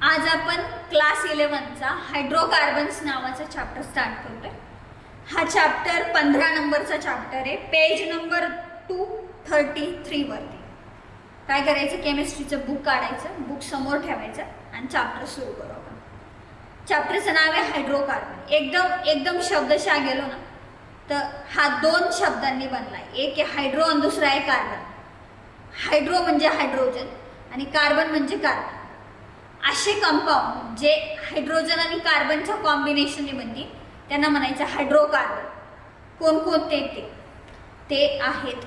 आज आपण class 11चा hydrocarbons नावाचा चॅप्टर स्टार्ट करतोय। हा चॅप्टर 15 नंबरचा चॅप्टर आहे, पेज नंबर 233 वरती। काय करायचं, केमिस्ट्रीचं बुक काढायचं, बुक समोर ठेवायचं आणि चॅप्टर सुरू करू आपण। चॅप्टरचं नाव आहे हायड्रोकार्बन। एकदम शब्दशः गेलो ना तर हा दोन शब्दांनी बनलाय, एक आहे हायड्रो आणि दुसरा आहे कार्बन। हायड्रो म्हणजे हायड्रोजन आणि कार्बन म्हणजे कार्बन। असे कंपाऊंड जे हायड्रोजन आणि कार्बनच्या कॉम्बिनेशनने बनतील त्यांना म्हणायचं हायड्रोकार्बन। कोणकोणते ते आहेत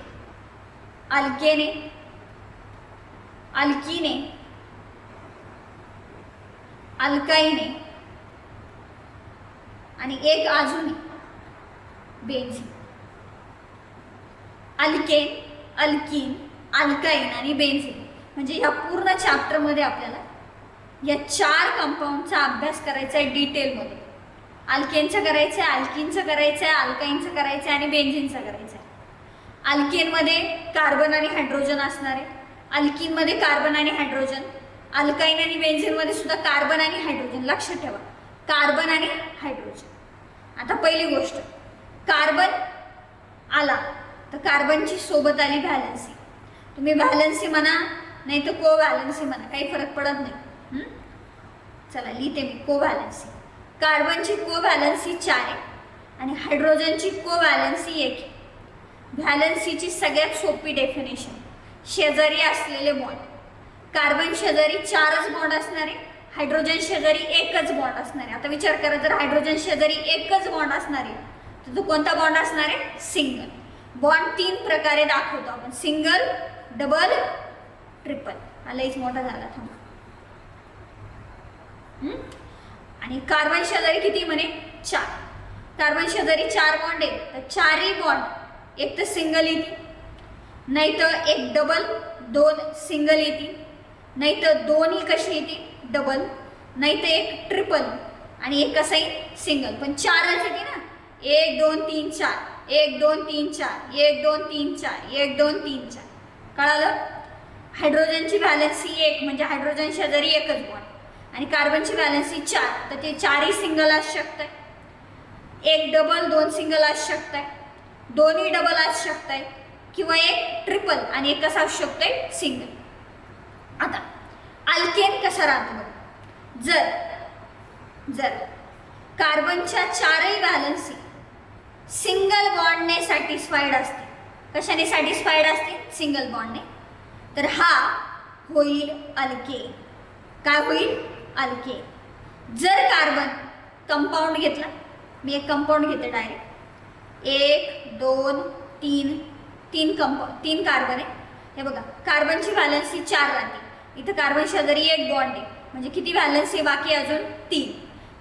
अल्केने, अल्कीने, अल्काईने आणि एक अजून बेन्झीन। अल्केन, अल्कीन, अल्काईन आणि बेन्झीन म्हणजे या पूर्ण चॅप्टरमध्ये आपल्याला या चार कंपाऊंडचा अभ्यास करायचा आहे डिटेलमध्ये। अल्केनचं करायचं आहे, अल्कीनचं करायचं आहे, अल्काईनचं करायचं आहे आणि बेन्झीनचं करायचं आहे। अल्केनमध्ये कार्बन आणि हायड्रोजन असणार आहे, अल्कीनमध्ये कार्बन आणि हायड्रोजन, अल्काईन आणि बेन्झीनमध्ये सुद्धा कार्बन आणि हायड्रोजन। लक्षात ठेवा, कार्बन आणि हायड्रोजन। आता पहिली गोष्ट, कार्बन आला तर कार्बनची सोबत आली व्हॅलेन्सी। तुम्ही व्हॅलेन्सी म्हणा नाही तर कोव्हॅलेन्सी म्हणा, काही फरक पडत नाही। चला लिहिते मी कोव्हॅलेन्सी। कार्बनची कोव्हॅलेन्सी 4 आहे आणि हायड्रोजनची कोव्हॅलेन्सी 1 आहे। व्हॅलेन्सीची सगळ्यात सोपी डेफिनेशन, शेजारी असलेले बॉन्ड। कार्बन शेजारी 4च बॉन्ड असणार आहे, हायड्रोजन शेजारी 1च बॉन्ड असणार आहे। आता विचार करा, जर हायड्रोजन शेजारी 1च बॉन्ड असणार आहे तर तो कोणता बॉन्ड असणार आहे? Single bond. 3 प्रकारे दाखवतो आपण, सिंगल, डबल, ट्रिपल। हा लईच मोठा झाला, थांबा। आणि कार्बन शेजारी किती म्हणे? 4। कार्बन शेजारी 4 बॉन्ड आहे तर 4ही बॉन्ड एक तर सिंगल येतील, नाही तर एक डबल, 2 सिंगल येतील, नाही तर दोन्ही कशी येतील? डबल, नाही तर एक ट्रिपल आणि एक कसं येईल? सिंगल। पण 4च येते ना, 1 2 3 4, 1 2 3 4, 1 2 3 4, 1 2 3 4। कळालं? हायड्रोजनची व्हॅलेन्सी 1 म्हणजे हायड्रोजन शेजारी 1च बॉन्ड आणि कार्बनची व्हॅलेन्सी 4 तर ते 4ही सिंगल असू शकत आहे, एक डबल 2 सिंगल असू शकत आहे, दोन्ही डबल असू शकत आहे किंवा एक ट्रिपल आणि एक कसा असू शकतोय? सिंगल। आता अल्केन कसा राहतो बघा, जर कार्बनच्या 4ही व्हॅलेन्सी सिंगल बॉन्डने सॅटिस्फाईड असते, कशाने सॅटिस्फाईड असते? सिंगल बॉन्डने, तर हा होईल अल्केन। काय होईल? अल्केन। जर कार्बन कंपाऊंड घेतला, मी एक कंपाऊंड घेते डायरेक्ट, 1 2 3 3 कार्बन आहे। हे बघा, कार्बनची व्हॅलेन्सी 4 राहते, इथं कार्बन शेजारी 1 बॉन्ड आहे म्हणजे किती व्हॅलेन्सी बाकी अजून? 3।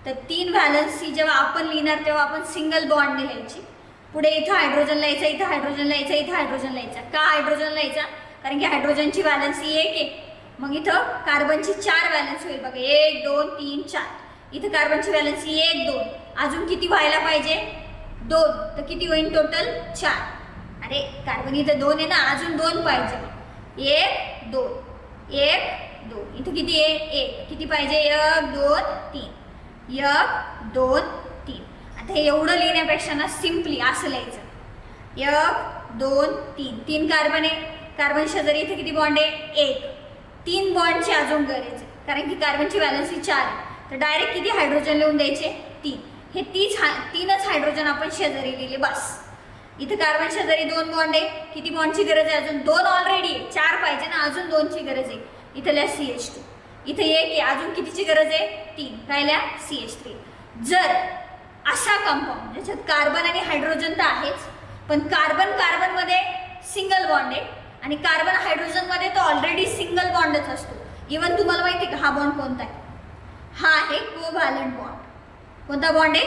तर 3 व्हॅलेन्सी जेव्हा आपण लिहिणार तेव्हा आपण सिंगल बॉन्डने लिहायची। पुढे इथं हायड्रोजन लिहायचं, इथं हायड्रोजन लिहायचं, इथं हायड्रोजन लिहायचं। का हायड्रोजन लिहायचा? कारण की हायड्रोजनची व्हॅलेन्सी 1 आहे, मग इथं कार्बनची 4 व्हॅलेन्सी होईल बघा, 1 2 3 4। इथं कार्बनची व्हॅलेन्सी 1 2, अजून किती व्हायला पाहिजे? 2, तर किती होईल टोटल? 4। अरे कार्बन इथं 2 आहे ना, अजून 2 पाहिजे, 1 2 1 2। इथं किती आहे? 1। किती पाहिजे? 1 2 3, 1 2 3। आता हे एवढं लिहिण्यापेक्षा ना सिम्पली असं लिहायचं, 1 2 3 3 कार्बन आहे, कार्बन शेजारी इथे किती बॉन्ड आहे? 1। 3 बॉन्डची अजून गरज आहे कारण की कार्बनची व्हॅलेन्सी 4 आहे, तर डायरेक्ट किती हायड्रोजन लिहून द्यायचे? 3। हे 3च हायड्रोजन आपण शेजारी लिहिले बस। इथं कार्बन शेजारी 2 बॉन्ड आहे, किती बॉन्डची गरज आहे? अजून 2 ऑलरेडी आहे, 4 पाहिजे ना, अजून 2ची गरज आहे। इथं लिहा CH2, इथं 1 आहे, अजून कितीची गरज आहे? 3, काय लिहा? CH3। जर असा कंपाऊंड ज्याच्यात कार्बन आणि हायड्रोजन तर आहेच, पण कार्बन मध्ये सिंगल बॉन्ड आहे आणि कार्बन हायड्रोजन मध्ये तो ऑलरेडी सिंगल बॉन्डच असतो। इवन तुम्हाला माहिती आहे का हा बॉन्ड कोणता आहे? हा आहे कोव्हॅलंट बॉन्ड। कोणता बॉन्ड आहे?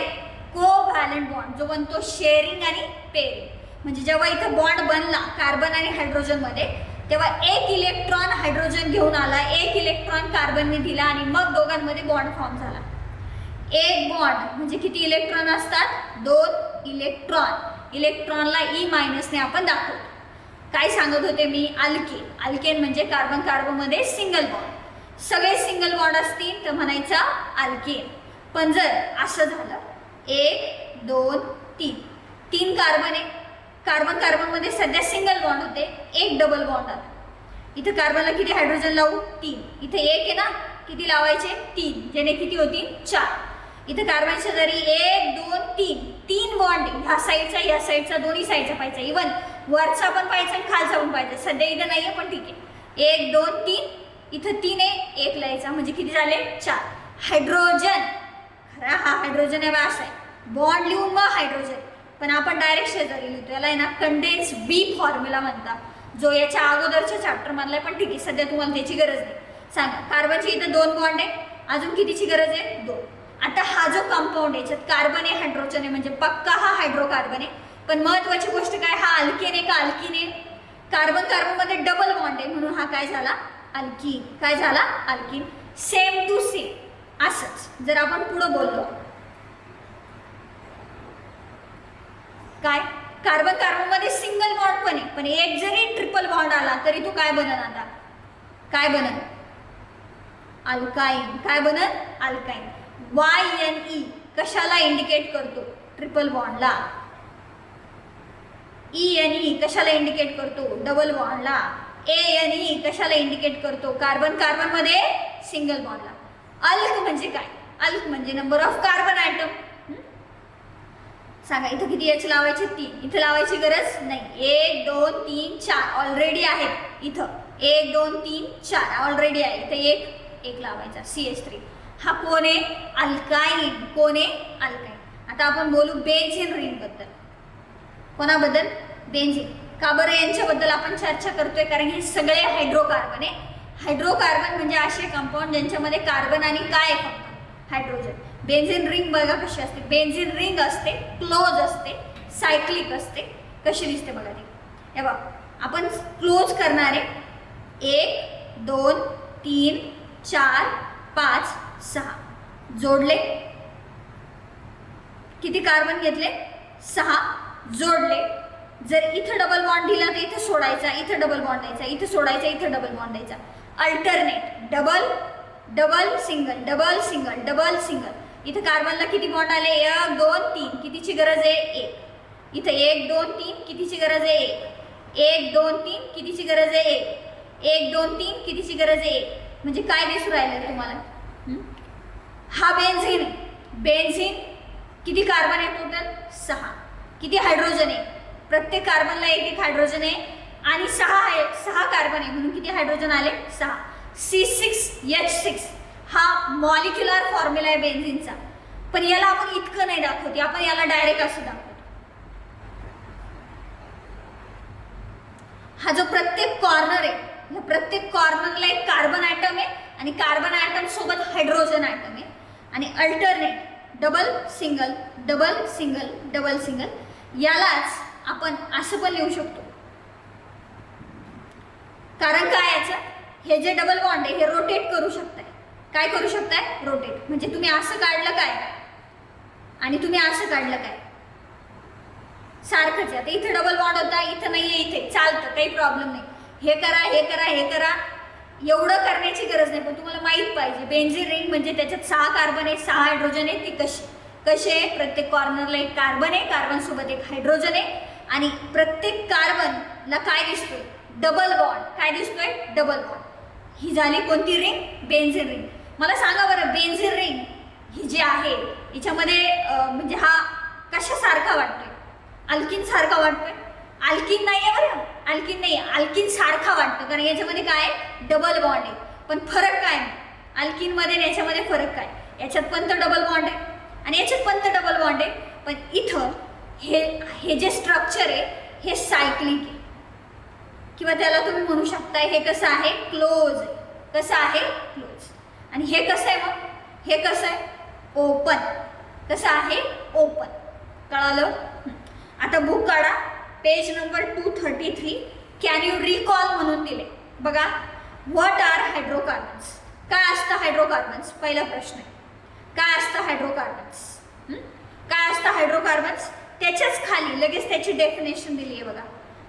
कोव्हॅलंट बॉन्ड, जो बनतो शेअरिंग आणि पेअरिंग। म्हणजे जेव्हा इथं बॉन्ड बनला कार्बन आणि हायड्रोजन मध्ये तेव्हा एक इलेक्ट्रॉन हायड्रोजन घेऊन आला, एक इलेक्ट्रॉन कार्बनने दिला आणि मग दोघांमध्ये बॉन्ड फॉर्म झाला। एक बॉन्ड म्हणजे किती इलेक्ट्रॉन असतात? 2 इलेक्ट्रॉन। इलेक्ट्रॉनला E- ने आपण दाखवतो। काय सांगत होते मी? अल्केन। अल्केन म्हणजे कार्बन मध्ये सिंगल बॉन्ड। सगळे सिंगल बॉन्ड असतील तर म्हणायचं अल्केन. पण जर असं झालं 1 2 3 3 कार्बन आहे, कार्बन कार्बनमध्ये सध्या सिंगल बॉन्ड होते, एक डबल बॉन्ड आला. इथं कार्बनला किती हायड्रोजन लावू? 3. इथे 1 आहे ना, किती लावायचे? 3, ज्याने किती होतील? 4. इथं कार्बन शेजारी 1 2 3 3 बॉन्ड, ह्या साईडचा दोन्ही साईडचा पाहिजे, इवन वरचा पण पाहिजे आणि खालचा पण पाहिजे. सध्या इथं नाहीये पण ठीक आहे. 1 2 3, इथं 3 आहे, 1 लावायचा म्हणजे किती झाले? 4. हायड्रोजन, खरा हा हायड्रोजन आहे बा, असा आहे बॉन्ड लिहून मग हायड्रोजन, पण आपण डायरेक्ट शेजारी लिहितो. याला आहे ना कंडेन्स बी फॉर्म्युला म्हणतात, जो याच्या अगोदरच्या चॅप्टर मधला आहे, पण ठीक आहे सध्या तुम्हाला त्याची गरज नाही. सांगा, कार्बनची इथं 2 बॉन्ड आहे, अजून कितीची गरज आहे? 2. आता हा जो कंपाऊंड याच्यात कार्बन आहे हायड्रोजन आहे म्हणजे पक्का हा हायड्रोकार्बन आहे. पण महत्वाची गोष्ट काय, हा अल्केन आहे का अल्कीन आहे? कार्बन कार्बन मध्ये डबल बॉन्ड आहे म्हणून हा काय झाला? अल्कीन. काय झाला? अल्कीन. Same to same. असंच जर आपण पुढे बोललो, काय कार्बन कार्बन मध्ये सिंगल बॉन्ड पण आहे, पण एक जरी ट्रिपल बॉन्ड आला तरी तो काय बनन? आता काय बनन? अल्काइन. काय बनन? अल्काइन. YNE कशाला इंडिकेट करतो? ट्रिपल बॉन्डला. ENE कशाला इंडिकेट करतो? डबल बॉन्डला. ANE कशाला इंडिकेट करतो? कार्बन कार्बन मध्ये सिंगल बॉन्डला. अल्क म्हणजे काय? अल्क म्हणजे नंबर ऑफ कार्बन ॲटम. सांगा, इथं किती एच लावायचे? 3. इथं लावायची गरज नाही. 1 2 3 4 ऑलरेडी आहेत. इथं 1 2 3 4 ऑलरेडी आहे. इथं 1 लावायचा. CH3. हा कोण आहे? अल्काइन. कोण आहे? अल्काइन. आता आपण बोलू बेन्झीन रिंग बद्दल. कोणाबद्दल? बेन्झीन. का बरं यांच्याबद्दल आपण चर्चा करतोय? कारण हे सगळे हायड्रोकार्बन आहे. हायड्रोकार्बन म्हणजे असे कंपाऊंड ज्यांच्यामध्ये कार्बन आणि काय फक्त हायड्रोजन. बेन्झीन रिंग बघा कशी असते. बेन्झीन रिंग असते, क्लोज असते, सायक्लिक असते. कशी दिसते बघा ती. हे बघा, आपण क्लोज करणारे 1 2 3 4 5 6 जोडले. किती कार्बन घेतले? 6 जोडले. जर इथं डबल बॉन्ड दिला तर इथं सोडायचा, इथं डबल बॉन्ड द्यायचा, इथं सोडायचा, इथं डबल बॉन्ड द्यायचा. Alternate. Double double single, double single, double single. इथं कार्बनला किती बॉन्ड आले? 1 2 3. कितीची गरज आहे? 1. इथं 1 2 3. कितीची गरज आहे? 1. 1 2 3. कितीची गरज आहे? 1. 1 2 3. कितीची गरज आहे? 1. म्हणजे काय दिसू राहिलं तुम्हाला? हा बेन्झीन आहे. बेन्झीन किती कार्बन आहे टोटल? 6. किती हायड्रोजन आहे? प्रत्येक कार्बनला 1 हायड्रोजन आहे आणि 6 कार्बन आहे म्हणून किती हायड्रोजन आले? 6. C6H6 हा मॉलिक्युलर फॉर्म्युला आहे बेन्झीनचा. पण याला आपण इतकं नाही दाखवते, आपण याला डायरेक्ट असं दाखवतो. हा जो प्रत्येक कॉर्नर आहे, या प्रत्येक कॉर्नरला एक कार्बन ॲटम आहे आणि कार्बन ॲटम सोबत हायड्रोजन ॲटम आहे. आणि alternate double single, double single, double single. यालाच आपण असं पण लिहू शकतो. कारण काय याचं, हे जे डबल बॉन्ड आहे हे रोटेट करू शकताय. काय करू शकताय? रोटेट. म्हणजे तुम्ही असं काढलं काय आणि तुम्ही असं काढलं काय, सारखंच आहे. आता इथे डबल बॉन्ड होता, इथं नाहीये, इथे चालतं, काही प्रॉब्लेम नाही. हे करा, हे करा, हे करा, एवढं करण्याची गरज नाही. पण तुम्हाला माहीत पाहिजे बेन्झीन रिंग म्हणजे त्याच्यात 6 कार्बन आहे, 6 हायड्रोजन आहे. ती कसे आहे? प्रत्येक कॉर्नरला एक कार्बन आहे, कार्बन सोबत एक हायड्रोजन आहे आणि प्रत्येक कार्बनला काय दिसतोय? Double bond. काय दिसतोय? Double bond. ही झाली कोणती रिंग? Benzene ring. मला सांगा बरं, बेन्झीन रिंग ही जी आहे याच्यामध्ये म्हणजे हा कशासारखा वाटतोय? अल्किन सारखा वाटतोय? अल्किन नाही आहे बरं, अल्किन नाही आहे, अल्किन सारखा वाटतं कारण याच्यामध्ये काय आहे? डबल बॉन्ड आहे. पण फरक काय? अल्किनमध्ये आणि याच्यामध्ये फरक काय? याच्यात पण तर डबल बॉन्ड आहे आणि याच्यात पण तर डबल बॉन्ड आहे. पण इथं हे जे स्ट्रक्चर आहे हे सायक्लिक आहे किंवा त्याला तुम्ही म्हणू शकता हे कसं आहे? क्लोज. कसं आहे? क्लोज. आणि हे कसं आहे मग? हे कसं आहे? ओपन. कसं आहे? ओपन. कळालं? आता बुक काढा, page number 233. Can you recall म्हणून दिले बघा. What are hydrocarbons? काय असतं हायड्रोकार्बन्स? पहिला प्रश्न आहे. काय असतं हायड्रोकार्बन्स? काय असतं हायड्रोकार्बन्स? त्याच्याच खाली लगेच त्याची डेफिनेशन दिली आहे बघा.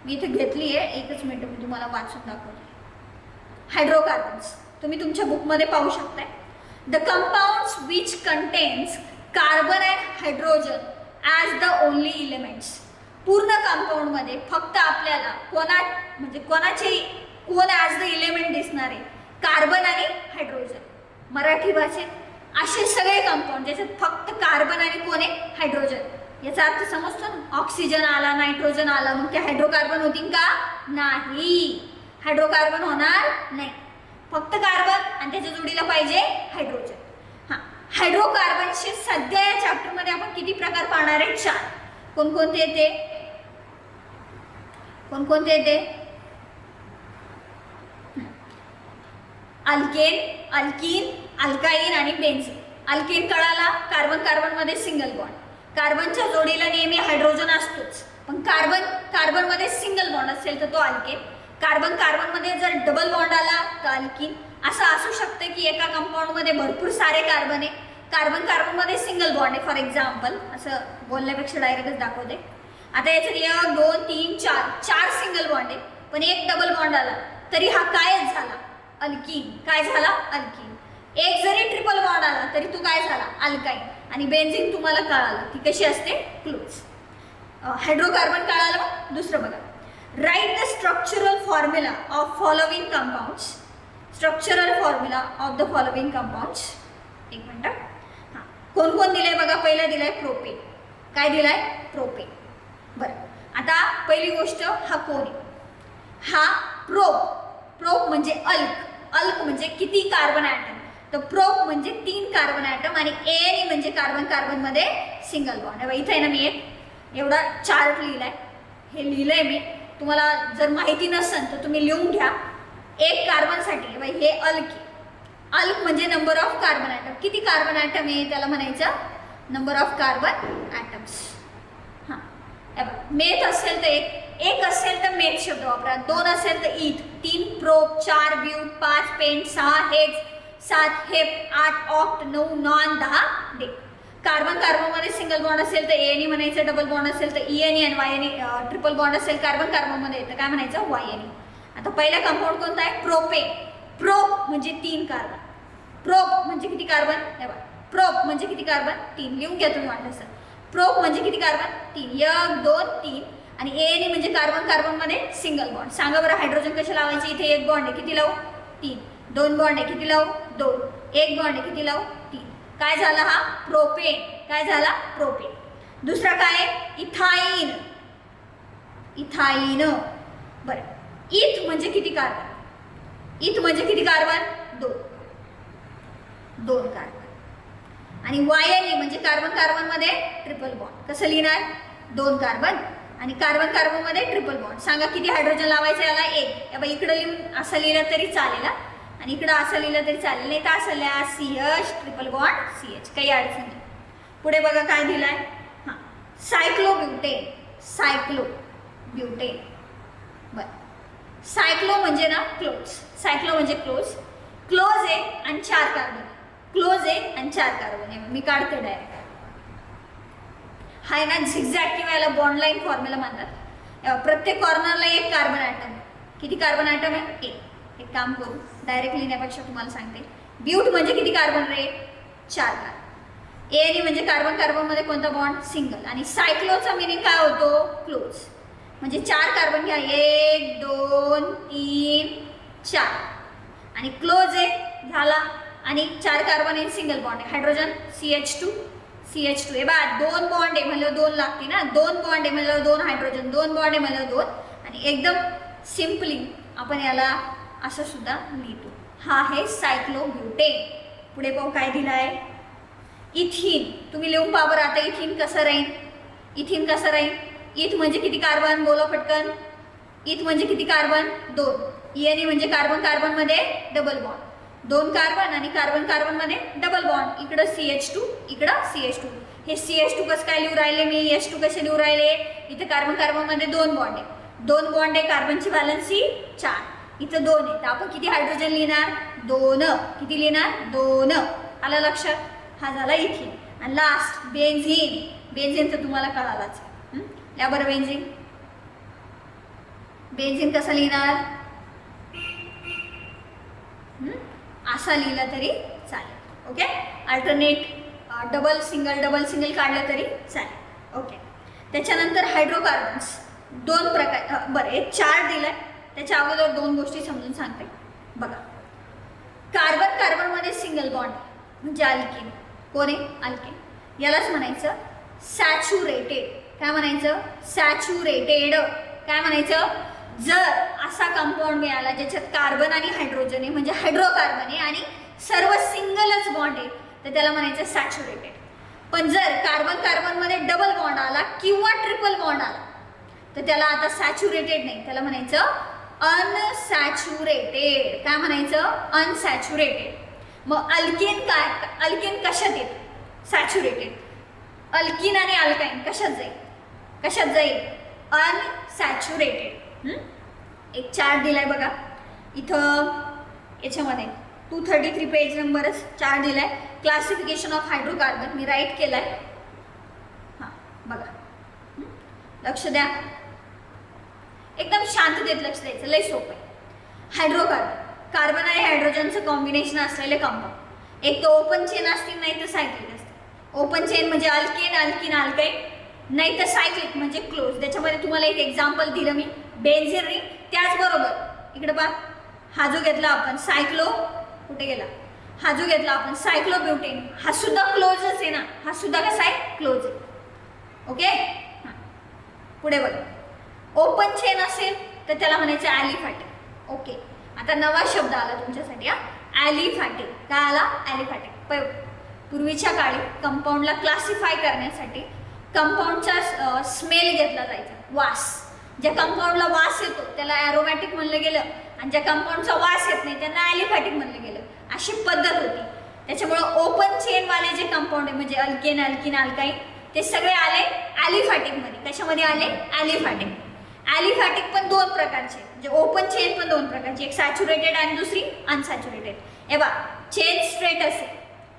मी इथे घेतली आहे, एकच मिनिट मी तुम्हाला वाचून दाखवते. हायड्रोकार्बन्स तुम्ही तुमच्या बुकमध्ये पाहू शकताय. The compounds which contains carbon and hydrogen as the only elements. पूर्ण कंपाऊंडमध्ये फक्त आपल्याला कोण ॲज द इलेमेंट दिसणार आहे, कार्बन आणि हायड्रोजन. मराठी भाषेत असे सगळे कंपाऊंड ज्याच्यात फक्त कार्बन आणि कोण आहे, हायड्रोजन. याचा अर्थ समजतो ना. ऑक्सिजन आला, नायट्रोजन आला, मग ते हायड्रोकार्बन होतील का? नाही, हायड्रोकार्बन होणार नाही. फक्त कार्बन आणि त्याच्या जोडीला पाहिजे हायड्रोजन. हां, हायड्रोकार्बनचे सध्या या चॅप्टरमध्ये आपण किती प्रकार पाहणार आहे? 4. कोणकोणते येते? अल्केन, अल्कीन, अल्काईन आणि बेन्झीन. अल्केन कळाला, कार्बन कार्बनमध्ये सिंगल बॉन्ड. कार्बनच्या जोडीला नेहमी हायड्रोजन असतोच, पण कार्बनमध्ये सिंगल बॉन्ड असेल तर तो अल्केन. कार्बन कार्बनमध्ये जर डबल बॉन्ड आला तर अल्कीन. असं असू शकतं की एका कंपाऊंडमध्ये भरपूर सारे कार्बन आहे, कार्बन कार्बनमध्ये सिंगल बॉन्ड आहे फॉर एक्झाम्पल. असं बोलण्यापेक्षा डायरेक्टच दाखवते. आता याच्यात 1 2 3 4 सिंगल बॉन्ड आहे, पण एक डबल बॉन्ड आला तरी हा कायच झाला? अल्कीन. काय झाला? अल्कीन. एक जरी ट्रिपल बॉन्ड आला तरी तो काय झाला? अल्काईन. आणि बेन्झीन तुम्हाला कळालं ती कशी असते? क्लोज. हायड्रोकार्बन कळालं. दुसरं बघा, write the structural formula of following compounds. Structural formula of the following compounds. एक मिनटं. हां, कोण कोण दिलंय बघा. पहिला दिलाय प्रोपेन. काय दिलाय? प्रोपेन. बरं, आता पहिली गोष्ट, हा कोण आहे? हा प्रोप म्हणजे अल्क म्हणजे किती कार्बन ॲटम. तर प्रोप म्हणजे 3 कार्बन ॲटम आणि एन म्हणजे कार्बन कार्बनमध्ये सिंगल बॉन्ड. इथं आहे ना, मी एक एवढा चार्ट लिहिलाय. हे लिहिलंय मी. तुम्हाला जर माहिती नसेल तर तुम्ही लिहून घ्या. एक कार्बनसाठी हे अल्क म्हणजे नंबर ऑफ कार्बन ॲटम. किती कार्बन ॲटम आहे त्याला म्हणायचं नंबर ऑफ कार्बन ॲटम्स. हां, मेथ असेल तर एक असेल तर मेथ शब्द वापरा. 2 असेल तर इथ. 3 prop, 4 but, 5 pent, 6 hex, 7 hep, 8 oct, 9 non, 10 dec. Carbon कार्बनमध्ये सिंगल बॉन्ड असेल तर एनी म्हणायचं, डबल बॉन्ड असेल तर ईएनई आणि वायएनई, ट्रिपल बॉन्ड असेल कार्बन कार्बनमध्ये तर काय म्हणायचं? वायएनई. आता पहिला कंपाऊंड कोणता आहे? प्रोपेन. प्रोप म्हणजे 3 कार्बन. प्रोप म्हणजे किती कार्बन? प्रोप म्हणजे किती कार्बन? 3. लिहून घ्या तुम्ही वाटलं सर. प्रोप म्हणजे किती कार्बन? 3. 1 2 3. आणि एएनई म्हणजे कार्बन कार्बनमध्ये सिंगल बॉन्ड. सांगा बरं, हायड्रोजन कसे लावायचे? इथे एक बॉन्ड आहे, किती लावू? 3. 2 बॉन्ड आहे, किती लावू? 2. 1 बॉन्ड आहे, किती लावू? 3. काय झाला? हा प्रोपेन. काय झाला? प्रोपेन. दुसरा काय आहे? इथाईन. इथाईन. बरं, इथ म्हणजे किती कार्बन? इथ म्हणजे किती कार्बन? 2 कार्बन. आणि वायएनई म्हणजे कार्बन कार्बनमध्ये ट्रिपल बॉन्ड. कसं लिहिणार? 2 कार्बन आणि कार्बन कार्बनमध्ये ट्रिपल बॉन्ड. सांगा किती हायड्रोजन लावायचं याला? 1. इकडं लिहून असं लिहिलं तरी चालेल आणि इकडं असं लिहिलं तरी चालेल. नाही तर असं लिहा CH ट्रिपल बॉन्ड CH. काही अडचण नाही. पुढे बघा काय दिलाय. हां, सायक्लोब्युटेन. सायक्लोब्युटेन. बरं, सायक्लो म्हणजे ना क्लोज. सायक्लो म्हणजे क्लोज. क्लोज आहे आणि 4 कार्बन. क्लोज आहे आणि 4 कार्बन आहे. मी काढते डायरेक्ट. हा आहे ना झिगझॅग किंवा याला बॉन्ड लाईन फॉर्म्युला म्हणतात. प्रत्येक कॉर्नरला 1 कार्बन ॲटम. किती कार्बन ॲटम आहे? 1. एक काम करू, डायरेक्ट लिहिण्यापेक्षा तुम्हाला सांगते. ब्यूट म्हणजे किती कार्बन रे? 4 कार्बन. एएनई म्हणजे कार्बन कार्बनमध्ये कोणता बॉन्ड? सिंगल. आणि सायक्लोचा मिनिंग काय होतो? क्लोज. म्हणजे 4 कार्बन घ्या. 1 2 3 4 आणि क्लोज आहे झाला. आणि 4 कार्बन आहे, सिंगल बॉन्ड आहे. Hydrogen CH2. हे बघा 2 बॉन्ड आहे म्हणलं 2 लागते ना. 2 बॉन्ड आहे म्हणलं 2 हायड्रोजन. 2 बॉन्ड आहे म्हणलं 2. आणि एकदम सिम्पली आपण याला असं सुद्धा लिहितो. हा आहे सायक्लोब्युटेन. पुढे पाहू काय दिलं आहे? इथीन. तुम्ही लिहून पहा बरं आता. इथीन कसं राहील? इथीन कसं राहील? इथ म्हणजे किती कार्बन? बोला पटकन. इथ म्हणजे किती कार्बन? 2. ईएनई म्हणजे कार्बन कार्बनमध्ये डबल बॉन्ड. 2 कार्बन आणि कार्बन कार्बनमध्ये डबल बॉन्ड. इकडं CH2, इकडं CH2. हे CH2 कसं काय लिहू राहिले मी? H2 कसे लिहू राहिले? इथे कार्बन कार्बनमध्ये 2 बॉन्ड आहे. 2 बॉन्ड आहे. कार्बनची व्हॅलन्सी 4. इथं 2 आहे. तर आपण किती हायड्रोजन लिहिणार? 2. किती लिहिणार? 2. आलं लक्षात? हा झाला इथीन. आणि लास्ट बेन्झीन. बेन्झीन तर तुम्हाला कळालाच. या बरं बेन्झीन. बेन्झीन कसं लिहिणार? असा लिहिला तरी चालेल. ओके, अल्टरनेट डबल सिंगल काढलं तरी चालेल. ओके, त्याच्यानंतर हायड्रोकार्बन्स दोन प्रकार. बरं, एक चार्ट दिलाय, त्याच्या अगोदर दोन गोष्टी समजून सांगते. बघा, कार्बनमध्ये सिंगल बॉन्ड म्हणजे अल्केन. कोण आहे? अल्केन. यालाच म्हणायचं सॅच्युरेटेड. काय म्हणायचं? सॅच्युरेटेड. काय म्हणायचं? जर असा कंपाऊंड मिळाला ज्याच्यात कार्बन आणि हायड्रोजन आहे म्हणजे हायड्रोकार्बन आहे आणि सर्व सिंगलच बॉन्ड आहे तर त्याला म्हणायचं सॅच्युरेटेड. पण जर कार्बनमध्ये डबल बॉन्ड आला किंवा ट्रिपल बॉन्ड आला तर त्याला आता सॅच्युरेटेड नाही, त्याला म्हणायचं अनसॅच्युरेटेड. काय म्हणायचं? अनसॅच्युरेटेड. मग अल्केन काय? अल्केन कशात येतं? सॅच्युरेटेड. अल्किन आणि अल्काइन कशात जाईल? अनसॅच्युरेटेड. एक चार्ट दिलाय बघा इथं, याच्यामध्ये 233 पेज नंबरच चार्ट दिलाय. क्लासिफिकेशन ऑफ हायड्रोकार्बन मी राईट केलाय. हां बघा, लक्ष द्या, एकदम शांततेत लक्ष द्यायचं, लय सोपं आहे. कार्बन आणि हायड्रोजनचं कॉम्बिनेशन असलेले कंपाऊंड, एक तर ओपन चेन असतील नाही तर सायक्लिक असते. ओपन चेन म्हणजे अल्केन, अल्किन, अल्काइन, नाही तर सायक्लिक म्हणजे क्लोज. त्याच्यामध्ये तुम्हाला एक एक्झाम्पल दिलं मी, बेन्झीन रिंग. त्याचबरोबर इकडे पहा, हा जो घेतला आपण सायक्लो, कुठे गेला? हा जो घेतला आपण सायक्लोब्युटेन, हा सुद्धा क्लोजच आहे ना, हा सुद्धा कसा आहे? क्लोज आहे. ओके, हां पुढे बघा, ओपन चेन असेल तर त्याला म्हणायचं ॲलिफॅटिक. ओके, आता नवा शब्द आला तुमच्यासाठी, हा ॲलिफॅटिक. काय आला? ॲलिफॅटिक. पूर्वीच्या काळी कंपाऊंडला क्लासिफाय करण्यासाठी कंपाऊंडचा स्मेल घेतला जायचा, वास. ज्या कंपाऊंडला वास येतो त्याला ॲरोमॅटिक म्हणलं गेलं आणि ज्या कंपाऊंडचा वास येत नाही त्यांना ॲलिफॅटिक म्हणलं गेलं. अशी पद्धत होती. त्याच्यामुळं ओपन चेनवाले जे कंपाऊंड आहे म्हणजे अल्केन, अल्किन, अल्काइन, ते सगळे आले ॲलिफॅटिकमध्ये. कशामध्ये आले? ॲलिफॅटिक. ॲलिफॅटिक पण दोन प्रकारचे, म्हणजे ओपन चेन पण दोन प्रकारची, एक सॅच्युरेटेड आणि दुसरी अनसॅच्युरेटेड. हे बा, चेन स्ट्रेट असेल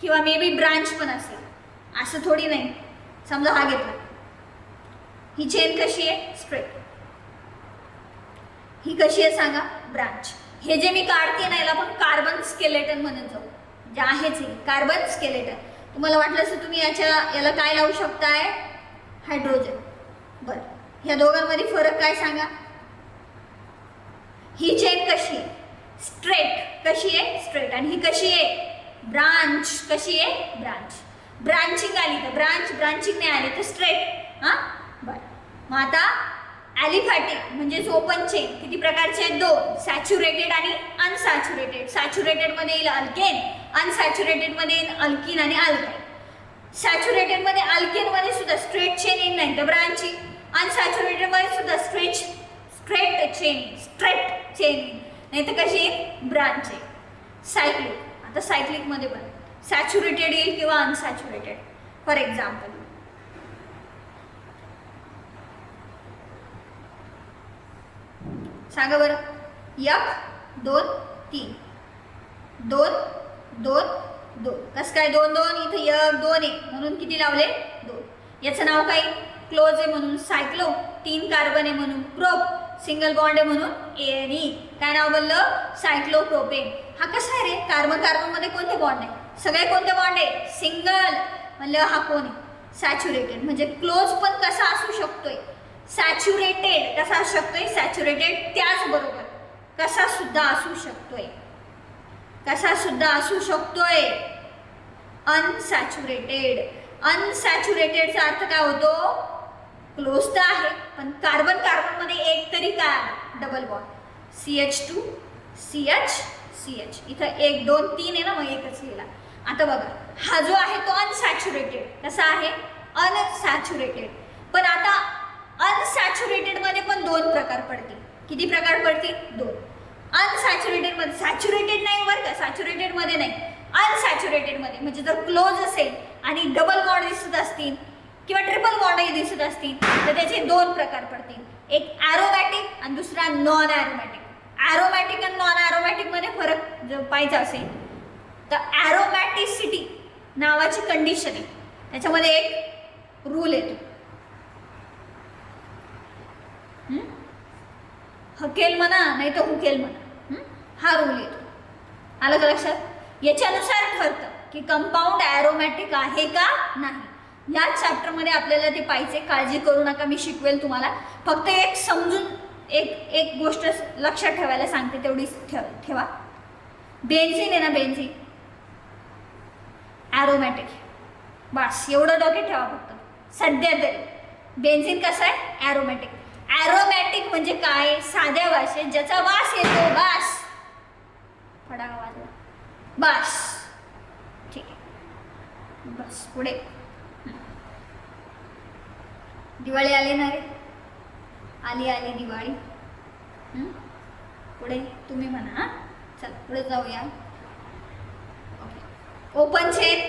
किंवा मे बी ब्रांच पण असेल, असं थोडी नाही. समजा हा घेतला, ही चेन कशी आहे? स्ट्रेट. ही कशी आहे सांगा? ब्रांच. हे जे मी काढते ना याला आपण कार्बन स्केलेटन म्हणत जाऊ, जे आहेच हे कार्बन स्केलेटन. तुम्हाला वाटलं असं तुम्ही याला काय लावू शकताय? हायड्रोजन. बरं, ह्या दोघांमध्ये फरक काय सांगा? ही चेन कशी आहे? स्ट्रेट. कशी आहे? स्ट्रेट. आणि ही कशी आहे? ब्रांच. कशी आहे? ब्रांच. ब्रांचिंग आली तर ब्रांच, ब्रांचिंग नाही आली तर स्ट्रेट. हां बरं, मग आता ॲलिफॅटिक म्हणजेच ओपन चेन किती प्रकारचे आहेत? दोन, सॅच्युरेटेड आणि अनसॅच्युरेटेड. सॅच्युरेटेडमध्ये येईल अल्केन, अनसॅच्युरेटेडमध्ये येईल अल्किन आणि अल्काइन. सॅच्युरेटेडमध्ये अल्केनमध्ये सुद्धा स्ट्रेट चेन येईल नाही तर ब्रांचिंग, अनसॅच्युरेटेडमध्ये सुद्धा स्ट्रेट चेन येईल नाही तर कशी येईल? ब्रांच आहे. सायक्लिक. आता सायक्लिकमध्ये पण सॅच्युरेटेड येईल किंवा अनसॅच्युरेटेड. फॉर एक्झाम्पल सांगा बरं, 1 2 3 2 2 2. कसं काय 2 2? इथं 1 2 आहे म्हणून किती लावले? 2. याचं नाव काय? क्लोज आहे म्हणून सायक्लो, 3 कार्बन आहे म्हणून प्रोप, सिंगल बॉन्ड आहे म्हणून एनी. काय नाव बोललं? सायक्लोप्रोपेन. हा कसा आहे रे? कार्बनमध्ये कोणते बॉन्ड आहे? सगळे कोणते बॉन्ड आहे? सिंगल. म्हणलं हा कोण आहे? सॅच्युरेटेड. म्हणजे क्लोज पण कसा असू शकतोय? सॅच्युरेटेड. कसा असू शकतोय? सॅच्युरेटेड. त्याचबरोबर कसा सुद्धा असू शकतोय? कसा सुद्धा असू शकतोय? अनसॅच्युरेटेड. अनसॅच्युरेटेडचा अर्थ काय होतो? क्लोज तर आहे पण कार्बनमध्ये एक तरी काय आला? Double bond. CH2 CH CH. इथं 1 2 3 आहे ना, मग एकच लिहिला. आता बघा, हा जो आहे तो अनसॅच्युरेटेड. कसा आहे? अनसॅच्युरेटेड. पण आता अनसॅच्युरेटेडमध्ये पण दोन प्रकार पडतील. किती प्रकार पडतील? 2. अनसॅच्युरेटेडमध्ये, सॅच्युरेटेड नाही बरं का, सॅच्युरेटेडमध्ये नाही, अनसॅच्युरेटेडमध्ये. म्हणजे जर क्लोज असेल आणि डबल बॉन्ड दिसत असतील किंवा ट्रिपल बॉन्डही दिसत असतील तर त्याचे 2 प्रकार पडतील. एक ॲरोमॅटिक आणि दुसरा नॉन ॲरोमॅटिक. ॲरोमॅटिक आणि नॉन ॲरोमॅटिकमध्ये फरक जर पाहिजे असेल तर ॲरोमॅटिसिटी नावाची कंडिशन आहे, त्याच्यामध्ये एक रूल येतो. हकेल म्हणा नाही तर हुकेल म्हणा, हा रूल येतो. आलं का लक्षात? याच्यानुसार ठरतं की कंपाऊंड ॲरोमॅटिक आहे का नाही. याच चॅप्टरमध्ये आपल्याला ते पाहिजे. काळजी करू नका, मी शिकवेल तुम्हाला. फक्त एक समजून एक गोष्ट लक्षात ठेवायला सांगते, तेवढीच ठेवा. बेन्झीन आहे ना, बेन्झीन ॲरोमॅटिक, बस एवढं डोक्यात ठेवा फक्त सध्या तरी. बेन्झीन कसं आहे? ॲरोमॅटिक. ॲरोमॅटिक म्हणजे काय? साध्या भाषेत ज्याचा वास येतो, बस फडाका वाजला, बस ठीक आहे. बस पुढे. दिवाळी आली ना रे, आली दिवाळी. पुढे तुम्ही म्हणा. हां चल पुढे जाऊया. ओपन चेन,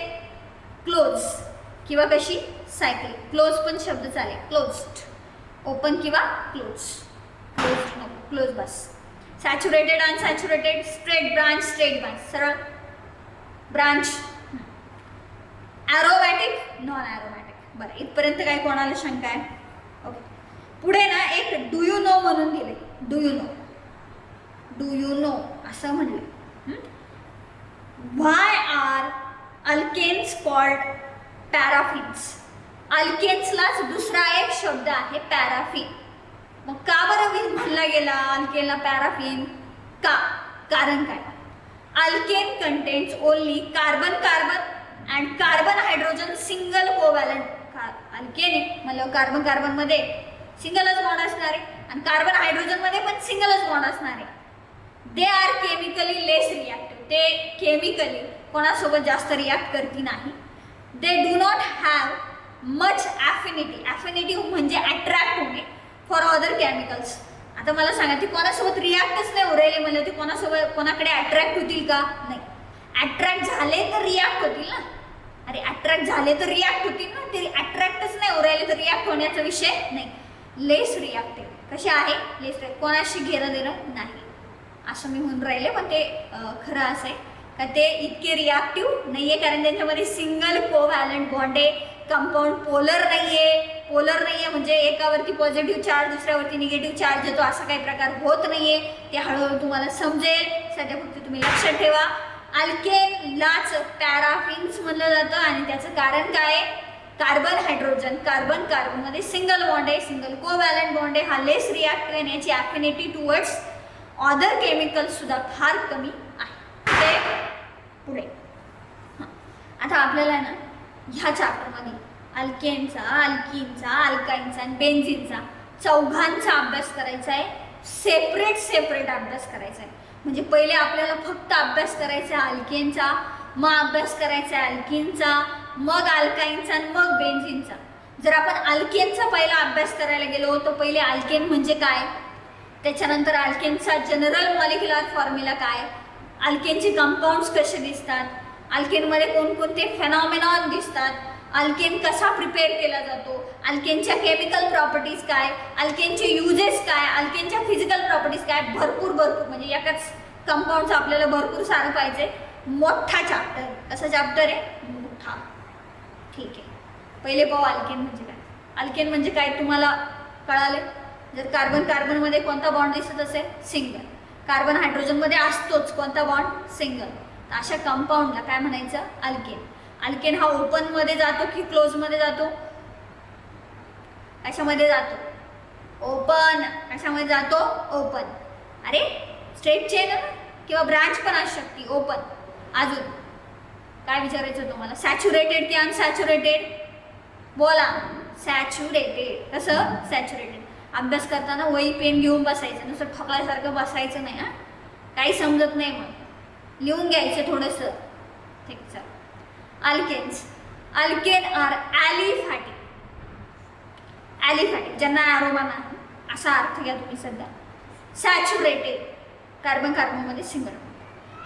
क्लोज किंवा कशी सायकल. क्लोज पण शब्द चालेल, क्लोज्ड. ओपन किंवा क्लोज. क्लोज नको, क्लोज बस. Saturated, unsaturated, straight branch, straight branch, सरळ ब्रांच. Aromatic, non aromatic. बरं इथपर्यंत काय कोणाला शंका आहे? ओके. पुढे ना एक डू यू नो म्हणून दिले. Do you know, do you know असं म्हणले. व्हाय आर अल्केन्स कॉल्ड पॅराफिन्स? अल्केन्सलाच दुसरा एक शब्द आहे पॅराफिन. मग का बरं म्हणला गेला अल्केनला पॅराफिन? का? कारण काय? Alkane contains only carbon carbon and carbon hydrogen single covalent. Alkane आहे म्हणलं कार्बन कार्बन मध्ये सिंगलच बॉन्ड असणार आहे आणि कार्बन हायड्रोजन मध्ये पण सिंगलच बॉन्ड असणार आहे. They are chemically less reactive. ते केमिकली कोणासोबत जास्त रिॲक्ट करती नाही. They do not have much affinity. Affinity म्हणजे अट्रॅक्ट होणे फॉर अदर केमिकल्स. आता मला सांगा ती कोणासोबत रिॲक्टच नाही उरायले म्हणलं ते कोणासोबत कोणाकडे अट्रॅक्ट होतील का? नाही. अट्रॅक्ट झाले तर रिॲक्ट होतील ना. अरे अट्रॅक्ट झाले तर रिॲक्ट होतील ना. ते अट्रॅक्टच नाही उरायले तर रिॲक्ट होण्याचा विषय नाही. लेस रिॲक्टिव्ह कसे आहे? लेस रिॲक्टिव्ह, कोणाशी घेणं देणं नाही असं मी म्हणून राहिले. पण ते खरं असं आहे का ते इतके रिॲक्टिव्ह नाही आहे कारण त्यांच्यामध्ये सिंगल कोव्हॅलंट बॉन्ड आहे. कंपाऊंड पोलर नाही आहे. पोलर नाही आहे म्हणजे एकावरती पॉझिटिव्ह चार्ज दुसऱ्यावरती निगेटिव्ह चार्ज येतो असा काही प्रकार होत नाही आहे. ते हळूहळू तुम्हाला समजेल. सध्या फक्त तुम्ही लक्षात ठेवा अल्केनलाच पॅराफिन्स म्हणलं जातं आणि त्याचं कारण काय आहे? कार्बन हायड्रोजन कार्बन कार्बनमध्ये सिंगल बॉन्ड आहे, सिंगल कोव्हॅलंट बॉन्ड आहे. हा लेस रिॲक्टिव्ह आहे. याची ॲफिनिटी टुवर्ड्स अदर केमिकल्स सुद्धा फार कमी आहे. पुढे आता आपल्याला ना ह्या चॅप्टरमध्ये अल्केनचा, अल्कीनचा, अल्काईनचा आणि बेन्झीनचा चौघांचा अभ्यास करायचा आहे. सेपरेट अभ्यास करायचा आहे. म्हणजे पहिले आपल्याला फक्त अभ्यास करायचा आहे अल्केनचा, मग अभ्यास करायचा आहे अल्कीनचा, मग अल्काईनचा आणि मग बेन्झीनचा. जर आपण अल्केनचा पहिला अभ्यास करायला गेलो तर पहिले अल्केन म्हणजे काय, त्याच्यानंतर अल्केनचा जनरल मॉलिक्युलर फॉर्म्युला काय, अल्केनचे कंपाऊंड्स कसे दिसतात, अल्केनमध्ये कोणकोणते फेनॉमेनॉन दिसतात, अल्केन कसा प्रिपेअर केला जातो, अल्केनच्या केमिकल प्रॉपर्टीज काय, अल्केनचे युजेस काय, अल्केनच्या फिजिकल प्रॉपर्टीज काय. भरपूर म्हणजे एकाच कंपाऊंडचं आपल्याला भरपूर सारं पाहिजे. मोठा चॅप्टर. कसा चॅप्टर आहे? मोठा. ठीक आहे. पहिले पाहू अल्केन म्हणजे काय. अल्केन म्हणजे काय तुम्हाला कळाले. जर कार्बन कार्बनमध्ये कोणता बॉन्ड दिसत असेल? सिंगल. कार्बन हायड्रोजनमध्ये असतोच कोणता बॉन्ड? सिंगल. तर अशा कंपाऊंडला काय म्हणायचं? अल्केन. अल्केन हा ओपनमध्ये जातो की क्लोजमध्ये जातो? कशामध्ये जातो? ओपन. कशामध्ये जातो? ओपन. अरे स्ट्रेट चेन किंवा ब्रांच पण असू शकते. ओपन. अजून काय विचारायचं तुम्हाला? सॅच्युरेटेड की अनसॅच्युरेटेड? बोला. सॅच्युरेटेड. कसं? सॅच्युरेटेड. अभ्यास करताना वही पेन घेऊन बसायचं, नुसतं ठोकल्यासारखं बसायचं नाही. हां काही समजत नाही मग लिहून घ्यायचं थोडंसं. ठीक sir. Alkanes. Alkane are aliphatic. Aliphatic ज्यांना ॲरोमा नाही असा अर्थ घ्या तुम्ही सध्या. सॅच्युरेटेड कार्बन कार्बनमध्ये single.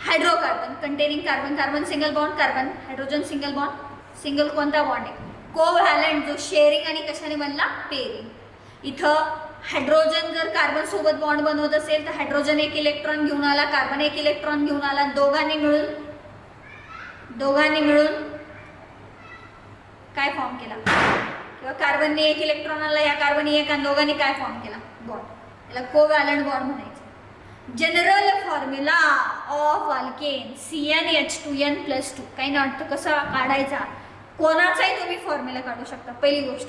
Hydrocarbon containing carbon carbon single bond, carbon hydrogen single bond. Single कोणता बॉन्ड आहे? कोव्हॅलंट जो शेअरिंग आणि कशाने बनला? पेरिंग. इथं हायड्रोजन जर कार्बन सोबत बॉन्ड बनवत असेल तर हायड्रोजन एक इलेक्ट्रॉन घेऊन आला, कार्बन एक इलेक्ट्रॉन घेऊन आला, दोघांनी मिळून काय फॉर्म केला? किंवा कार्बनने एक इलेक्ट्रॉन आला, या कार्बनने एक आणि दोघांनी काय फॉर्म केला? बॉन्ड. याला कोव्हॅलंट बॉन्ड म्हणायचं. General formula of alkane CnH2n+2. काही नाही वाटतं कसा काढायचा, कोणाचाही तुम्ही फॉर्म्युला काढू शकता. पहिली गोष्ट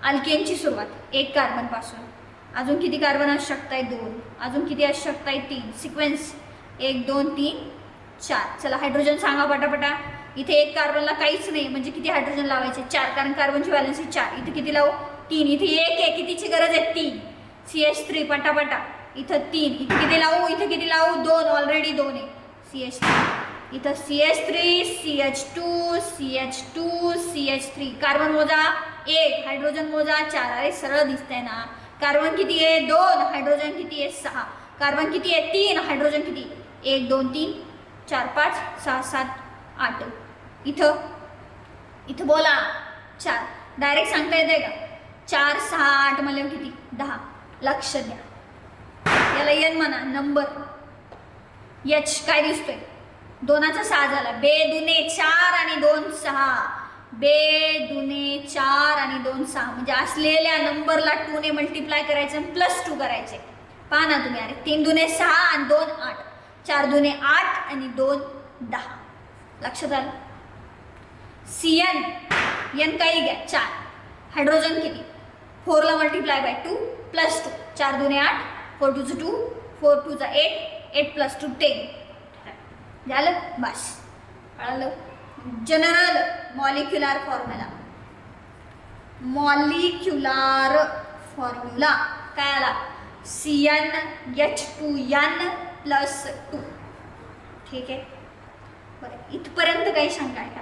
अल्केनची सुरुवात 1 कार्बनपासून, अजून किती कार्बन असू शकताय 2, अजून किती असू शकताय 3, सिक्वेन्स 1 2 3 4. चला हायड्रोजन सांगा पटापटा. इथे 1 कार्बनला काहीच नाही म्हणजे किती हायड्रोजन लावायचे 4, कारण कार्बनची व्हॅलेन्सी 4. इथे किती लावू 3, इथे 1 आहे, कितीची गरज आहे 3. CH3 पटापटा इथं 3, इथे किती लावू, इथे किती लावू 2, ऑलरेडी 2 आहे. CH3 इथं CH3 CH2 CH2 CH3. Carbon मोजा 1, हायड्रोजन मोजा 4. अरे सरळ दिसतंय ना. कार्बन किती आहे 2, हायड्रोजन किती आहे 6. कार्बन किती आहे 3, हायड्रोजन किती 1 2 3 4 5 6 7 8. इथं बोला 4. डायरेक्ट सांगता येते का 4 6 8 म्हणजे किती 10. लक्ष द्या, याला n म्हणा नंबर. H काय दिसतोय 2चा 6 झाला. 2 दुने 4 आणि 2 6. 2 दुने 4 आणि 2 6 म्हणजे असलेल्या नंबरला 2 ने मल्टिप्लाय करायचं आणि +2 करायचे. पहा ना तुम्ही. अरे 3 दुने 6 आणि 2 8. 4 दुने 8 आणि 2 10. लक्षात आलं. Cn n काही घ्या 4. हायड्रोजन किती 4 ला मल्टिप्लाय बाय 2 +2. 4 दुने 8, 4 2 2, 4 2 8, 8 + 2 10. झालं बस. कळलं. जनरल मॉलिक्युलर फॉर्म्युला काय आला CnH2n+2. ठीक आहे. बरं इथपर्यंत काही शंका आहे का,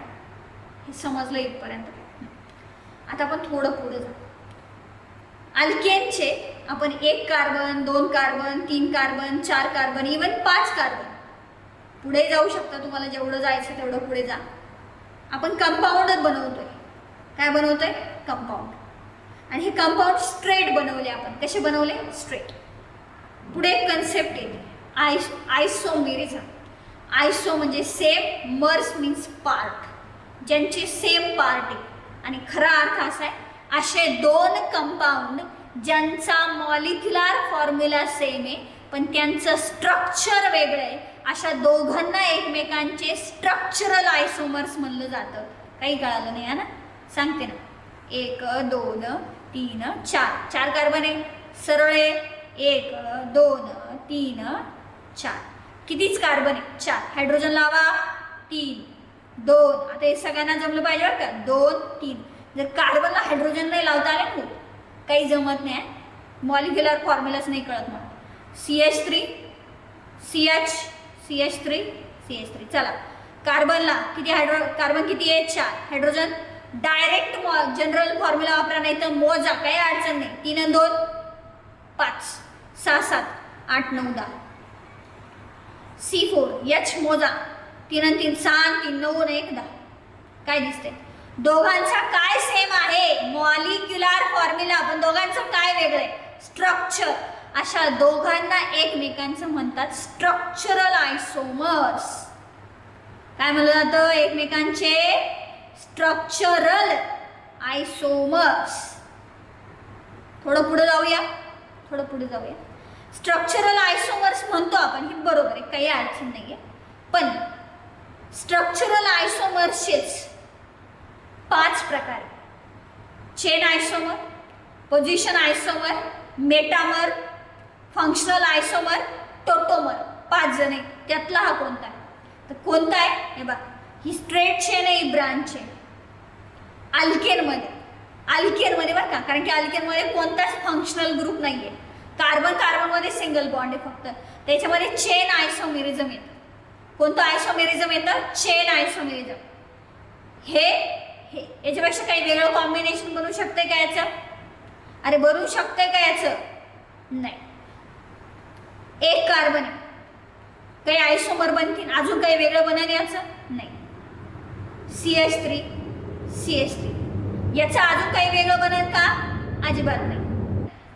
हे समजलं इथपर्यंत. आता आपण थोडं पुढे जाऊ. अल्केनचे आपण 1 carbon 2 carbon 3 carbon 4 carbon even 5 carbon पुढे जाऊ शकता. तुम्हाला जेवढं जायचं तेवढं पुढे जा. आपण कंपाऊंडच बनवतोय. काय बनवतोय कंपाऊंड. आणि हे कंपाऊंड स्ट्रेट बनवले आपण. कसे बनवले स्ट्रेट. पुढे एक कन्सेप्ट येते आयसोमेरिझम. आयसो म्हणजे सेम, मर्स मीन्स पार्ट, ज्यांचे सेम पार्ट आहे. आणि खरा अर्थ असा आहे असे 2 कंपाऊंड ज्यांचा मॉलिक्युलर फॉर्म्युला सेम आहे पण त्यांचं स्ट्रक्चर वेगळं आहे, अशा दोघांना एकमेकांचे स्ट्रक्चरल आयसोमर्स म्हणलं जातं. काही कळालं नाही ना. सांगते ना. 1 2 3 4. 4 कार्बन आहे सरळ आहे. 1 2 3 4. कितीच कार्बन आहे 4. हायड्रोजन लावा 3 2. आता हे सगळ्यांना जमलं पाहिजे बरं का 2 3. जर कार्बनला हायड्रोजन नाही लावता आले खूप काही जमत नाही. मॉलिक्युलर फॉर्म्युलाच नाही कळत मग. CH3 CH3 CH3. चला कार्बनला किती कार्बन किती आहे 4. हायड्रोजन डायरेक्ट जनरल फॉर्म्युला वापरा नाही तर मोजा, काही अडचण नाही. 3 आणि 2 5 6 7 8 9 10. C4 H मोजा 3 आणि 3 6 आणि 3 9 आणि 1 10. काय दिसते दोघांचा काय सेम आहे मॉलिक्युलर फॉर्म्युला पण दोघांचं काय वेगळं आहे स्ट्रक्चर. अशा दोघांना एकमेकांचं म्हणतात स्ट्रक्चरल आयसोमर्स. काय म्हणलं जातं एकमेकांचे स्ट्रक्चरल आयसोमर्स. थोडं पुढे जाऊया. स्ट्रक्चरल आयसोमर्स म्हणतो आपण, हे बरोबर आहे, काही अडचण नाही आहे. पण स्ट्रक्चरल आयसोमर्सचेच 5 प्रकार: chain isomer, position isomer, metamer, functional isomer, tautomer. 5 जण आहे. त्यातला हा कोणता आहे तर कोणता आहे हे बघा. ही स्ट्रेट चेन आहे, ही ब्रांच चेन. अल्केनमध्ये बरं का, कारण की अल्केनमध्ये कोणताच फंक्शनल ग्रुप नाही आहे. कार्बनमध्ये सिंगल बॉन्ड आहे फक्त. त्याच्यामध्ये चेन आयसोमेरिझम येतं. कोणतं आयसोमेरिझम येतं चेन आयसोमेरिझम. हे याच्यापेक्षा काही वेगळं कॉम्बिनेशन बनवू शकते का याचं? अरे बनवू शकते का याचं? नाही. 1 कार्बन काही आयसोमर बनतील, अजून काही वेगळं बनन याचं? नाही. CH3 याचं अजून काही वेगळं बनन का? अजिबात नाही.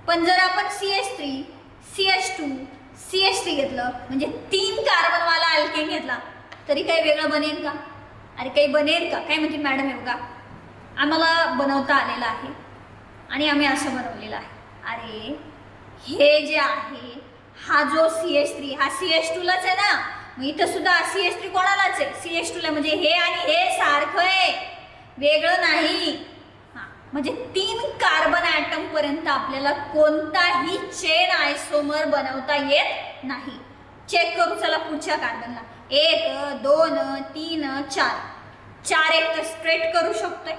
पण जर आपण CH3 CH2 CH3 घेतलं म्हणजे 3 कार्बनवाला अल्केन घेतला तरी काही वेगळं बनेल का? अरे काही बनेल का? काय म्हणते मॅडम हे बघा आम्हाला बनवता आलेलं आहे आणि आम्ही असं बनवलेलं आहे. अरे हे जे आहे हा जो CH3 हा CH2लाच आहे ना, मग इथं सुद्धा CH3 कोणालाच आहे, CH2ला. म्हणजे हे आणि हे सारखं आहे, वेगळं नाही. हां, म्हणजे 3 कार्बन ॲटम पर्यंत आपल्याला कोणताही चेन आयसोमर बनवता येत नाही. चेक करू चला पुढच्या कार्बनला. 1 2 3 4. 4 एक तर स्ट्रेट करू शकतोय,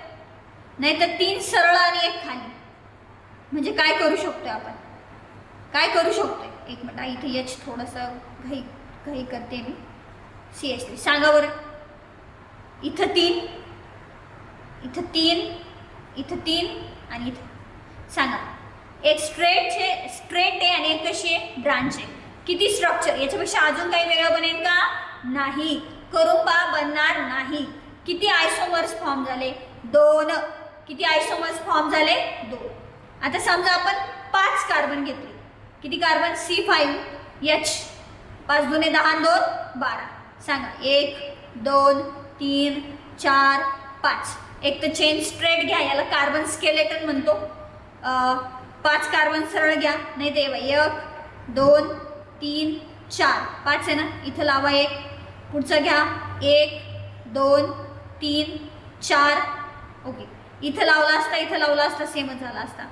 नाही तर 3 सरळ आणि 1 खाली. म्हणजे काय करू शकतोय आपण, काय करू शकतोय? एक मिनिट, इथे H थोडंसं घाई करते मी. CH3 सांगा बरं. इथं 3, इथं 3, इथं 3 आणि इथं सांगा. एक स्ट्रेट आहे आणि एक कशी आहे, ब्रांच आहे. किती स्ट्रक्चर, याच्यापेक्षा अजून काही वेगळं बनेल का? नाही. करून पहा, बनणार नाही. किती आयसोमर्स फॉर्म झाले? 2. किती आयसोमर्स फॉर्म झाले? 2. आता समजा आपण 5 कार्बन घेतले. किती कार्बन? C5H. 5 दुने 10 2 12. सांगा 1 2 3 4 5. एक तर चेन स्ट्रेट घ्या, याला कार्बन स्केलेटन म्हणतो. 5 कार्बन सरळ घ्या, नाही ते 1 2 3 4 5 आहे ना, इथं लावा 1. पुढचा घ्या 1 2 3 4. ओके, इथं लावला असता, इथं लावला असता, सेमच झाला असता.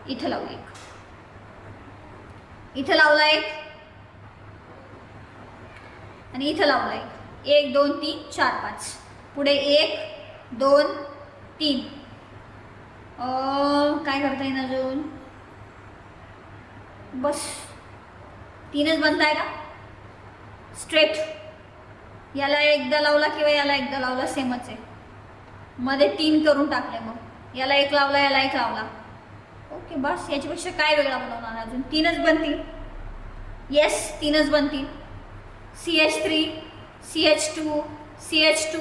इथं लावू 1, इथं लावला 1 आणि इथं लावला 1. 1 2 3 4 5. पुढे 1 2 3. काय करता येईल अजून? बस 3च बनताय का स्ट्रेट? याला एकदा लावला किंवा याला एकदा लावला, सेमच आहे. मध्ये 3 करून टाकले, मग याला 1 लावला, याला 1 लावला. ओके, बस याच्यापेक्षा काय वेगळा बनवणार अजून? 3च बनतील. येस, 3च बनतील. CH3 CH2 CH2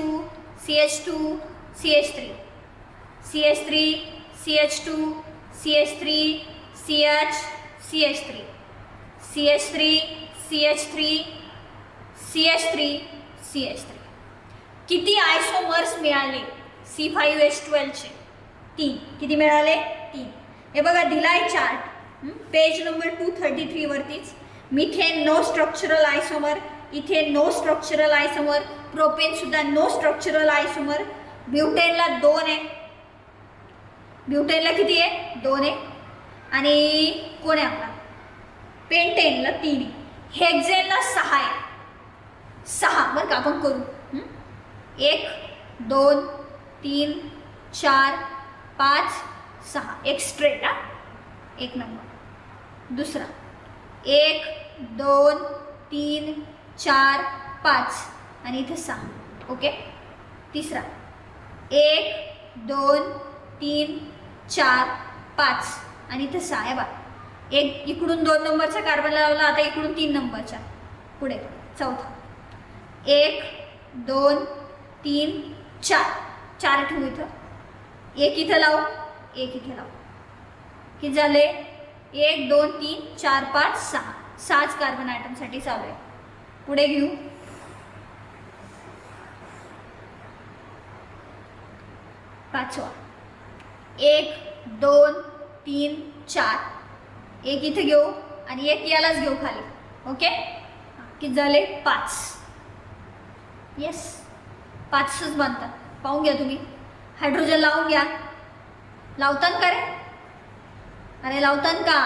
CH2 CH3 CH3 CH2 CH3 CH CH3 CH3 CH3 CH3 CH3. किती आयसोमर्स मिळाले C5H12चे? 3. किती मिळाले? 3. हे बघा दिलाय चार्ट, पेज नंबर 233 वरतीच. Methane no structural isomer, ethane no structural isomer, propane सुद्धा नो स्ट्रक्चरल आयसोमर. ब्युटेनला 2 आहे. ब्युटेनला किती आहे? 2 आहे. आणि कोण आहे आपला? पेंटेनला 3 आहे. हेक्झेनला 6 आहे. 6 बरं का, आपण करू. 1 2 3 4 5 6. एक स्ट्रेट, हा, 1 नंबर. दुसरा 1 2 3 4 5 आणि इथे 6. ओके. तिसरा 1 2 3 4 5 आणि इथे 6 आहे बा. एक इकडून 2 नंबरचा कार्बन लावला, आता इकडून 3 नंबरचा. पुढे चौथा 1 2 3 4. 4 ठेवू इथं, 1 इथं लावू, 1 इथे लावू. किती झाले? 1 2 3 4 5 6. 6च कार्बन ॲटमसाठी चालू आहे. पुढे घेऊ 5वा. 1 2 3 4. 1 इथे घेऊ आणि 1 यालाच घेऊ खाली. ओके, किती झाले? 5. येस, 5च बनतात. पाहून घ्या तुम्ही. हायड्रोजन लावून घ्या. लावतान का रे? अरे लावतान का?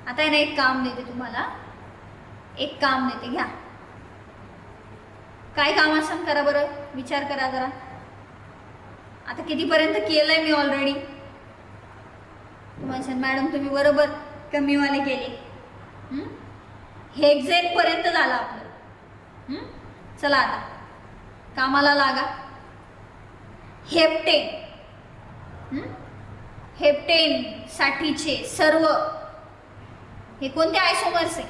आता आहे ना, एक काम देते तुम्हाला, एक काम देते, घ्या. काय काम असं करा बरं, विचार करा जरा. आता कितीपर्यंत केलंय मी ऑलरेडी? तुम्हाला मॅडम तुम्ही बरोबर कमीवाले केले. हेक्झेन पर्यंत झालं आपलं. चला आता कामाला लागा. हेप्टेन, हेप्टेन साठीचे सर्व हे कोणते आयसोमर्स आहे?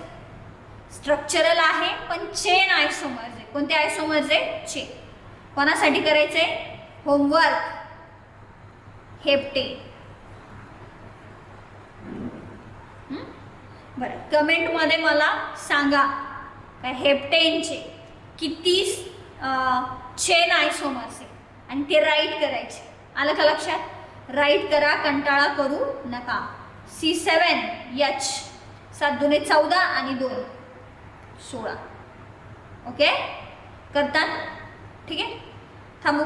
स्ट्रक्चरल आहे पण चेन आयसोमर्स आहे. कोणते आयसोमर्स आहे? चेन. कोणासाठी करायचे? होमवर्क. हेप्टेन. बरं, कमेंटमध्ये मला सांगा काय हेप्टेनचे किती चेन आयसोमर्स आहे आणि ते राईट करायचे. आलं का लक्षात? राईट करा, कंटाळा करू नका. C7 H 7 दुने 14 आणि 2 16. ओके करतात. ठीक आहे थांबू.